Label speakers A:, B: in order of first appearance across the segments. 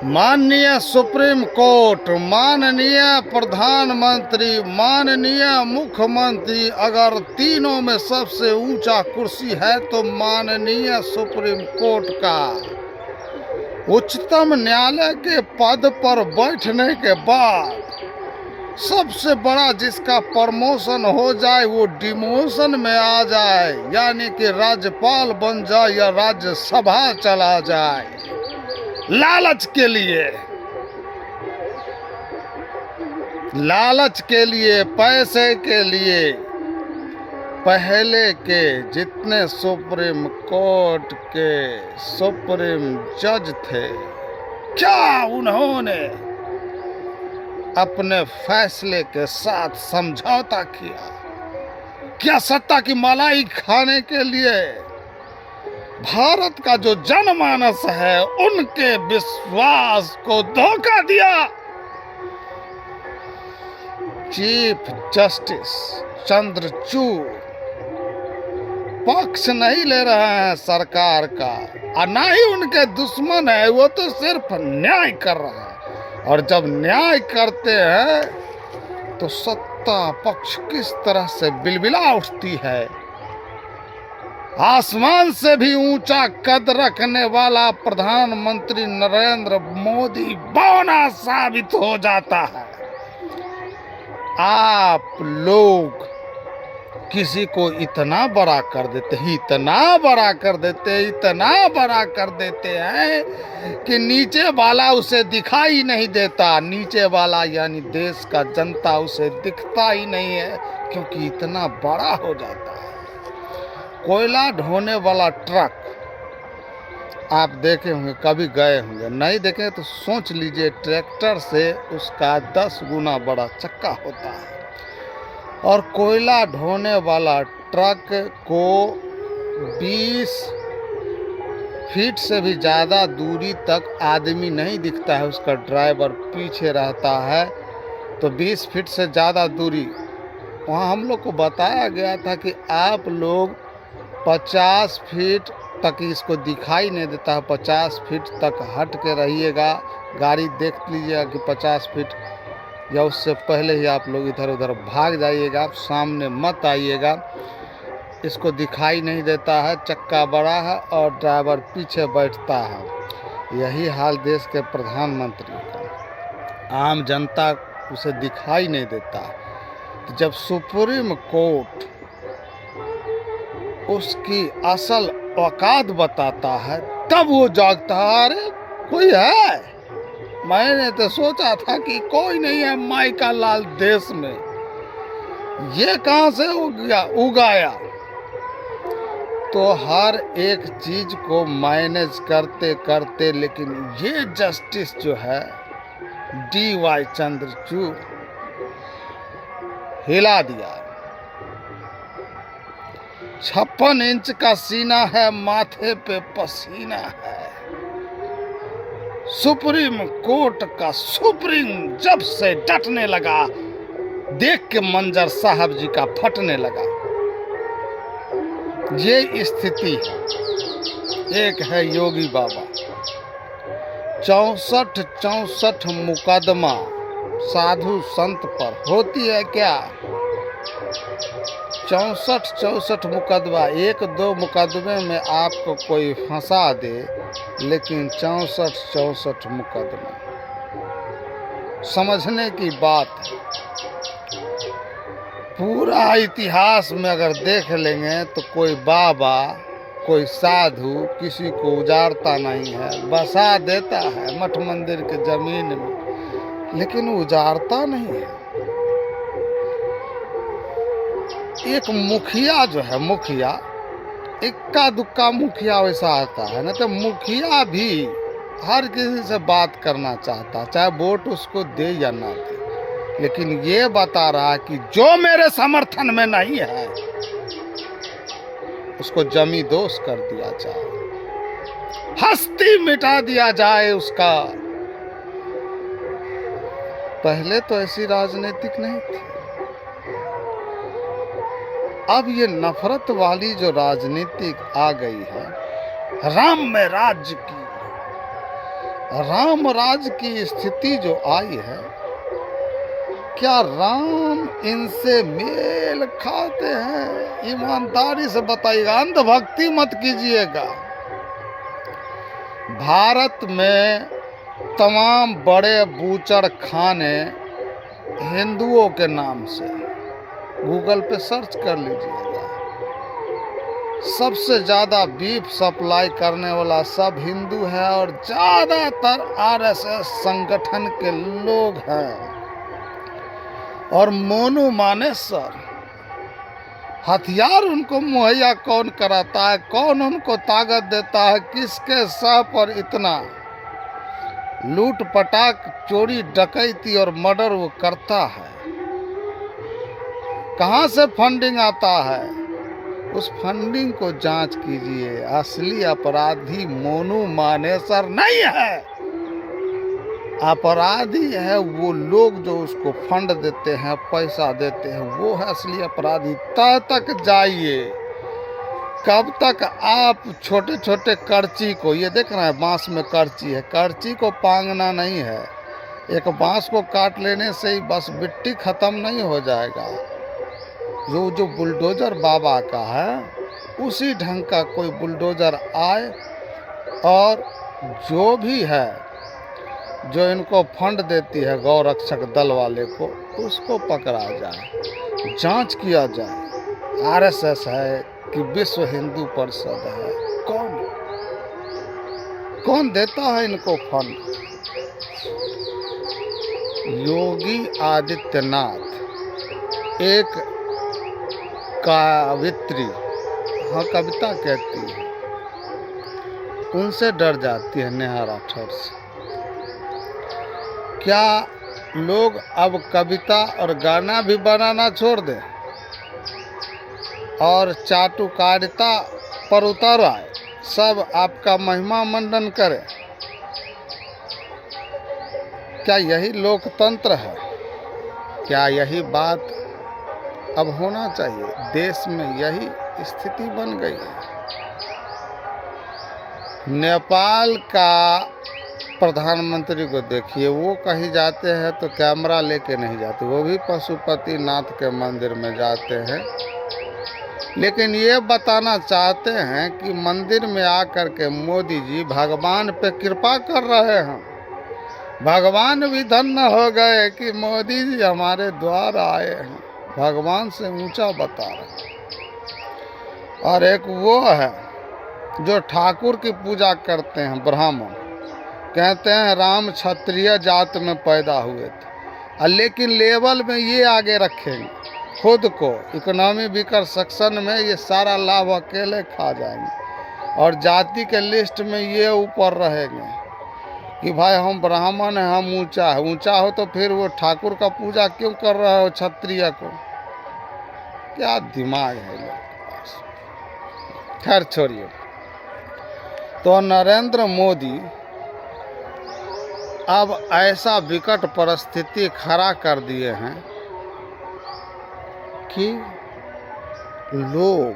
A: माननीय supreme court, माननीय प्रधानमंत्री, माननीय मुख्यमंत्री, अगर तीनों में सबसे ऊंचा कुर्सी है तो माननीय सुप्रीम कोर्ट का। उच्चतम न्यायालय के पद पर बैठने के बाद सबसे बड़ा जिसका प्रमोशन हो जाए वो डिमोशन में आ जाए, यानी कि राज्यपाल बन जाए या राज्यसभा चला जाए। लालच के लिए, पैसे के लिए पहले के जितने सुप्रीम कोर्ट के सुप्रीम जज थे, क्या उन्होंने अपने फैसले के साथ समझौता किया? क्या सत्ता की मलाई खाने के लिए भारत का जो जनमानस है उनके विश्वास को धोखा दिया? चीफ जस्टिस चंद्रचूड़ पक्ष नहीं ले रहे हैं सरकार का, और ना ही उनके दुश्मन है, वो तो सिर्फ न्याय कर रहे हैं। और जब न्याय करते हैं तो सत्ता पक्ष किस तरह से बिलबिला उठती है। आसमान से भी ऊंचा कद रखने वाला प्रधानमंत्री नरेंद्र मोदी बौना साबित हो जाता है। आप लोग किसी को इतना बड़ा कर देते हैं कि नीचे वाला उसे दिखाई नहीं देता। नीचे वाला यानी देश का जनता उसे दिखता ही नहीं है, क्योंकि इतना बड़ा हो जाता है। कोयला ढोने वाला ट्रक आप देखे होंगे, कभी गए होंगे, नहीं देखे तो सोच लीजिए, ट्रैक्टर से उसका 10 गुना बड़ा चक्का होता है। और कोयला ढोने वाला ट्रक को 20 फीट से भी ज़्यादा दूरी तक आदमी नहीं दिखता है, उसका ड्राइवर पीछे रहता है। तो 20 फीट से ज़्यादा दूरी वहाँ हम लोग को बताया गया था कि आप लोग 50 फीट तक इसको दिखाई नहीं देता है, 50 फीट तक हट के रहिएगा, गाड़ी देख लीजिएगा कि 50 फीट या उससे पहले ही आप लोग इधर उधर भाग जाइएगा, सामने मत आइएगा। इसको दिखाई नहीं देता है, चक्का बड़ा है और ड्राइवर पीछे बैठता है। यही हाल देश के प्रधानमंत्री का, आम जनता उसे दिखाई नहीं देता। तो जब सुप्रीम कोर्ट उसकी असल औकात बताता है तब वो जागता है, अरे कोई है। मैंने तो सोचा था कि कोई नहीं है माई का लाल देश में, ये कहां से उगाया। तो हर एक चीज को मैनेज करते करते, लेकिन ये जस्टिस जो है DY चंद्रचूड़ हिला दिया। 56 इंच का सीना है, माथे पे पसीना है। सुप्रीम कोर्ट का सुप्रीम जब से डटने लगा, देख के मंजर साहब जी का फटने लगा। ये स्थिति है। एक है योगी बाबा, 64 मुकदमा साधु संत पर होती है क्या? 64 मुकदमा, 1-2 मुकदमे में आपको कोई फंसा दे, लेकिन 64 मुकदमा समझने की बात है। पूरा इतिहास में अगर देख लेंगे तो कोई बाबा, कोई साधु किसी को उजाड़ता नहीं है, बसा देता है मठ मंदिर के जमीन में, लेकिन उजाड़ता नहीं है। एक मुखिया जो है, मुखिया इक्का दुक्का मुखिया वैसा आता है ना, तो मुखिया भी हर किसी से बात करना चाहता, चाहे वोट उसको दे या ना दे, लेकिन ये बता रहा है कि जो मेरे समर्थन में नहीं है उसको जमी दोष कर दिया जाए, हस्ती मिटा दिया जाए उसका। पहले तो ऐसी राजनीतिक नहीं थी। अब ये नफरत वाली जो राजनीति आ गई है, राम में राज्य की, राम राज की स्थिति जो आई है, क्या राम इनसे मेल खाते हैं? ईमानदारी से बताइएगा, अंधभक्ति मत कीजिएगा। भारत में तमाम बड़े बूचड़ खाने हिंदुओं के नाम से, गूगल पे सर्च कर लीजिएगा। सबसे ज़्यादा बीफ सप्लाई करने वाला सब हिंदू है और ज़्यादातर आरएसएस संगठन के लोग हैं। और मोनू मानेसर, हथियार उनको मुहैया कौन कराता है, कौन उनको ताकत देता है, किसके सह पर इतना लूट पटाक, चोरी डकैती और मर्डर वो करता है? कहाँ से फंडिंग आता है? उस फंडिंग को जांच कीजिए। असली अपराधी मोनू मानेसर नहीं है, अपराधी है वो लोग जो उसको फंड देते हैं, पैसा देते हैं, वो है असली अपराधी। तह तक जाइए। कब तक आप छोटे छोटे करची को, ये देख रहे हैं बांस में करची है, करची को पांगना नहीं है। एक बांस को काट लेने से ही बस मिट्टी खत्म नहीं हो जाएगा। जो बुलडोजर बाबा का है, उसी ढंग का कोई बुलडोजर आए और जो भी है, जो इनको फंड देती है गौ रक्षक दल वाले को, उसको पकड़ा जाए, जांच किया जाए। आरएसएस है कि विश्व हिंदू परिषद है, कौन देता है इनको फंड? योगी आदित्यनाथ एक कवित्री, हाँ कविता कहती है, उनसे डर जाती है नेहा राठौर से। क्या लोग अब कविता और गाना भी बनाना छोड़ दें और चाटुकारिता पर उतर आए, सब आपका महिमा मंडन करें? क्या यही लोकतंत्र है? क्या यही बात अब होना चाहिए? देश में यही स्थिति बन गई है। नेपाल का प्रधानमंत्री को देखिए, वो कहीं जाते हैं तो कैमरा लेके नहीं जाते, वो भी पशुपतिनाथ के मंदिर में जाते हैं, लेकिन ये बताना चाहते हैं कि मंदिर में आकर के मोदी जी भगवान पे कृपा कर रहे हैं। भगवान भी धन्य हो गए कि मोदी जी हमारे द्वार आए हैं, भगवान से ऊंचा बता रहे हैं। और एक वो है जो ठाकुर की पूजा करते हैं, ब्राह्मण, कहते हैं राम क्षत्रिय जात में पैदा हुए थे, लेकिन लेवल में ये आगे रखेंगे खुद को, इकोनॉमी वीकर सेक्शन में ये सारा लाभ अकेले खा जाएंगे और जाति के लिस्ट में ये ऊपर रहेंगे कि भाई हम ब्राह्मण हैं, हम ऊंचा है। ऊंचा हो तो फिर वो ठाकुर का पूजा क्यों कर रहे हो क्षत्रिय को? क्या दिमाग है लोग के पास। खैर छोड़िए। तो नरेंद्र मोदी अब ऐसा विकट परिस्थिति खड़ा कर दिए हैं कि लोग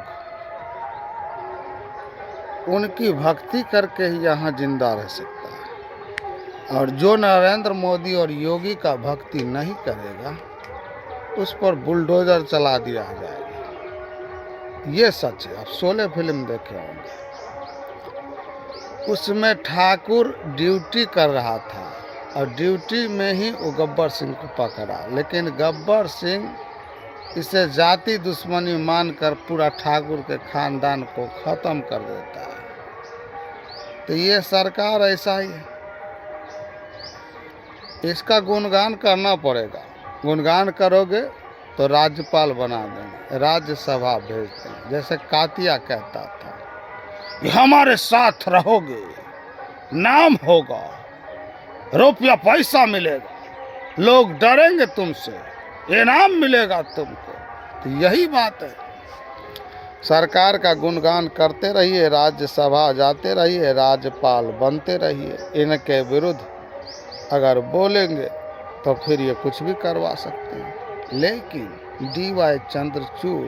A: उनकी भक्ति करके ही यहाँ जिंदा रह सकता है, और जो नरेंद्र मोदी और योगी का भक्ति नहीं करेगा उस पर बुलडोजर चला दिया जाएगा। ये सच है। आप 16 फिल्म देखे होंगे, उसमें ठाकुर ड्यूटी कर रहा था और ड्यूटी में ही वो गब्बर सिंह को पकड़ा, लेकिन गब्बर सिंह इसे जाति दुश्मनी मानकर पूरा ठाकुर के खानदान को खत्म कर देता है। तो ये सरकार ऐसा ही है, इसका गुणगान करना पड़ेगा। गुणगान करोगे तो राज्यपाल बना देंगे, राज्यसभा भेज देंगे। जैसे कातिया कहता था कि हमारे साथ रहोगे, नाम होगा, रुपया पैसा मिलेगा, लोग डरेंगे तुमसे, इनाम मिलेगा तुमको। तो यही बात है। सरकार का गुणगान करते रहिए, राज्यसभा जाते रहिए, राज्यपाल बनते रहिए। इनके विरुद्ध अगर बोलेंगे तो फिर ये कुछ भी करवा सकते हैं। लेकिन DY चंद्रचूड़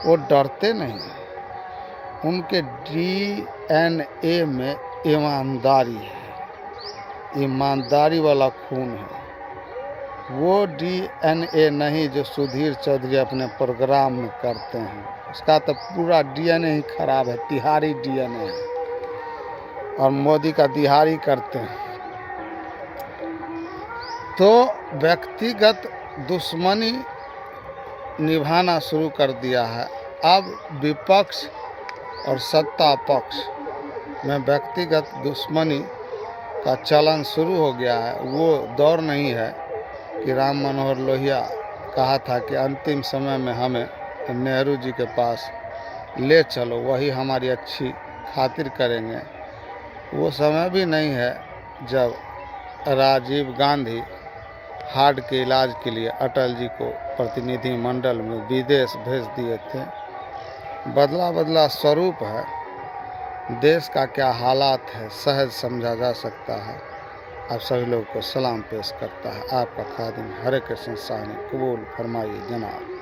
A: वो डरते नहीं, उनके DNA में ईमानदारी है। ईमानदारी वाला खून है, वो डीएनए नहीं जो सुधीर चौधरी अपने प्रोग्राम में करते हैं। उसका तो पूरा डीएनए ही खराब है, तिहारी डीएनए है, और मोदी का दिहाड़ी करते हैं। तो व्यक्तिगत दुश्मनी निभाना शुरू कर दिया है। अब विपक्ष और सत्ता पक्ष में व्यक्तिगत दुश्मनी का चलन शुरू हो गया है। वो दौर नहीं है कि राम मनोहर लोहिया कहा था कि अंतिम समय में हमें नेहरू जी के पास ले चलो, वही हमारी अच्छी खातिर करेंगे। वो समय भी नहीं है जब राजीव गांधी हार्ट के इलाज के लिए अटल जी को प्रतिनिधि मंडल में विदेश भेज दिए थे। बदला बदला स्वरूप है। देश का क्या हालात है सहज समझा जा सकता है। आप सभी लोगों को सलाम पेश करता है आपका खादिम हरे कृष्ण साहनी। कबूल फरमाइए जनाब।